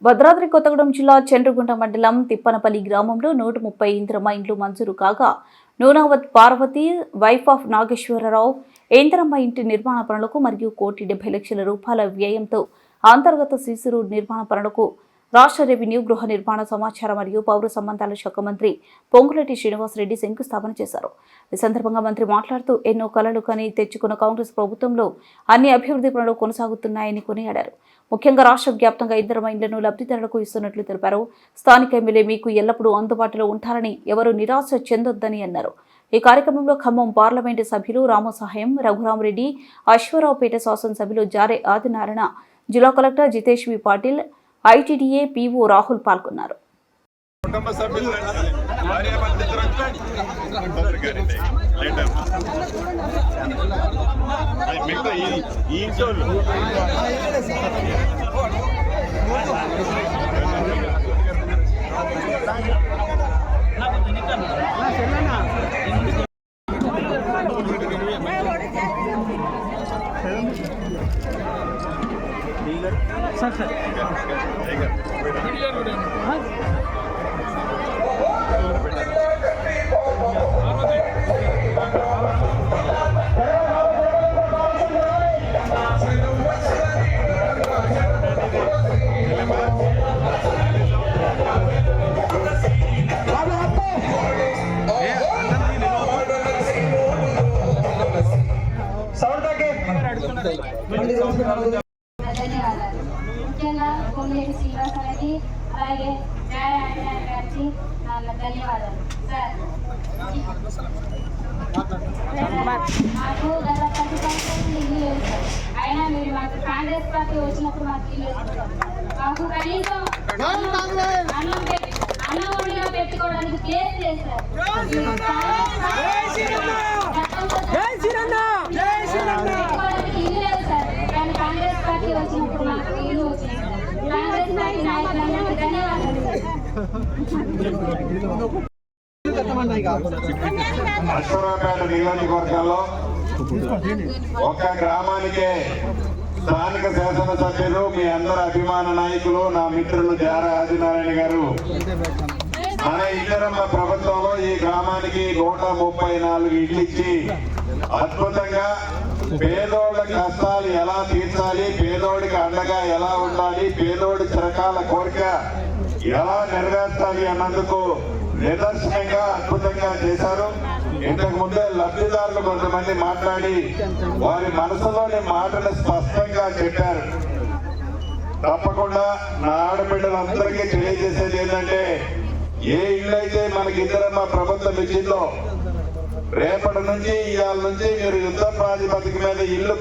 భద్రాద్రి కొత్తగూడెం జిల్లా చంద్రగుంట మండలం తిప్పనపల్లి గ్రామంలో 130 ఇందిరమ్మ ఇండ్లు మంజూరు కాగా నూనావత్ పార్వతి వైఫ్ ఆఫ్ నాగేశ్వరరావు ఇందిరమ్మ ఇంటి నిర్మాణ పనులకు మరియు 1,70,00,000 రూపాయల వ్యయంతో అంతర్గత సీసీ రోడ్ నిర్మాణ పనులకు రాష్ట్ర రెవెన్యూ గృహ నిర్మాణ సమాచార మరియు పౌర సంబంధాల శాఖ మంత్రి పొంగులేటి శ్రీనివాసరెడ్డి శంకుస్థాపన చేశారు. ఈ సందర్భంగా మంత్రి మాట్లాడుతూ ఎన్నో కలలు కని తెచ్చుకున్న కాంగ్రెస్ ప్రభుత్వంలో అన్ని అభివృద్ధి పనులు కొనసాగుతున్నాయని కొనియాడారు. ముఖ్యంగా రాష్ట్ర వ్యాప్తంగా ఇందిరమ్మ ఇండ్లను లబ్ధిదారులకు ఇస్తున్నట్లు తెలిపారు. స్థానిక ఎమ్మెల్యే మీకు ఎల్లప్పుడూ అందుబాటులో ఉంటారని, ఎవరు నిరాశ చెందొద్దని అన్నారు. ఈ కార్యక్రమంలో ఖమ్మం పార్లమెంటు సభ్యులు రామసహాయం రఘురామరెడ్డి, అశ్వరావుపేట శాసనసభ్యులు జారే ఆదినారాయణ, జిల్లా కలెక్టర్ జితేష్ వి పాటిల్, ఐటీడీఏ పీఓ రాహుల్ పాల్గొన్నారు. ముఖ్యంగా పొంగులేటి శ్రీనివాసరెడ్డి అలాగే గారికి ధన్యవాదాలు సార్. మాకు గత 10 సంవత్సరాలు ఇల్లు లేదు సార్. అయినా మీరు మాకు కాంగ్రెస్ పార్టీ వచ్చినప్పుడు మాకు ఇల్లు మాకు కనీసం అన్నం ఒడిగా పెట్టుకోవడానికి ప్లేస్ లేదు సార్. ఇల్లు లేదు సార్. కానీ కాంగ్రెస్ పార్టీ వచ్చినప్పుడు మాకు ఇల్లు వచ్చింది. కాంగ్రెస్ పార్టీ నాయకులందరికీ ధన్యవాదాలు సార్. అశ్వరావుపేట నియోజకవర్గంలో ఒక గ్రామానికే స్థానిక శాసనసభ్యులు, మీ అందరి అభిమాన నాయకులు, నా మిత్రులు జారా ఆదినారాయణ గారు మన ఇందిరమ్మ ప్రభుత్వంలో ఈ గ్రామానికి 134 ఇళ్ళు ఇచ్చి అద్భుతంగా పేదోళ్ళ కష్టాలు ఎలా తీర్చాలి, పేదోడికి అండగా ఎలా ఉండాలి, పేదోడి చిరకాల కోరిక ఎలా నెరవేర్చాలి అన్నందుకు నిదర్శనంగా అద్భుతంగా చేశారు. ఇంతకు ముందే లబ్ధిదారులు కొంతమంది మాట్లాడి వారి మనసులోని మాటలు స్పష్టంగా చెప్పారు. తప్పకుండా నా ఆడబిడ్డలందరికీ తెలియజేసేది ఏంటంటే, ఏ ఇల్లు అయితే మనకి ఇందిరమ్మ ప్రభుత్వం ఇచ్చిందో రేపటి నుంచి ఇవాళ నుంచి మీరు యుద్ధ ప్రాతిపదిక మీద ఇల్లు